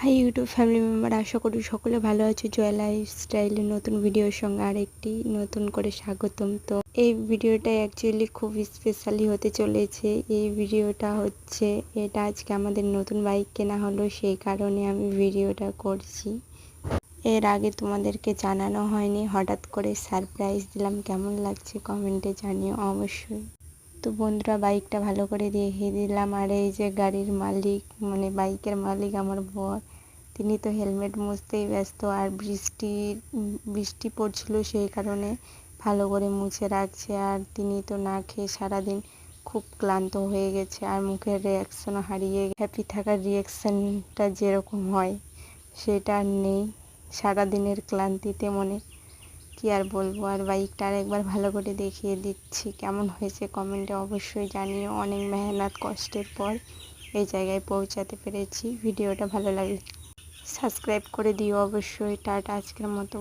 High YouTube family member, আশা করি সকলে ভালো আছো। জয় লাইফস্টাইলের নতুন ভিডিওর সঙ্গে আরেকটি নতুন করে স্বাগতম। তো এই ভিডিওটা অ্যাকচুয়ালি খুব স্পেশালি হতে চলেছে। এই ভিডিওটা হচ্ছে এটা আজকে আমাদের নতুন বাইক কেনা হলো, সেই কারণে আমি ভিডিওটা করছি। এর আগে তোমাদেরকে জানানো হয়নি, হঠাৎ করে সারপ্রাইজ দিলাম। কেমন লাগছে কমেন্টে জানিও অবশ্যই। তো বন্ধুরা, বাইকটা ভালো করে দেখিয়ে দিলাম। আর এই যে গাড়ির মালিক, মানে বাইকের মালিক আমার বর, তিনি তো হেলমেট মুছতেই ব্যস্ত। আর বৃষ্টি পড়ছিল, সেই কারণে ভালো করে মুছে রাখছে। আর তিনি তো না খেয়ে সারাদিন খুব ক্লান্ত হয়ে গেছে, আর মুখের রিয়াকশনও হারিয়ে, হ্যাপি থাকার রিয়াকশানটা যেরকম হয় সেটা আর নেই। সারাদিনের ক্লান্তিতে মনে কি আর বলবো। আর বাইকটা আরেকবার ভালো করে দেখিয়ে দিচ্ছি, কেমন হয়েছে কমেন্টে অবশ্যই জানিও। অনেক মেহনত কষ্টের পর এই জায়গায় পৌঁছাতে পেরেছি। ভিডিওটা ভালো লাগলে সাবস্ক্রাইব করে দিও অবশ্যই। টাটা, আজকের মতো।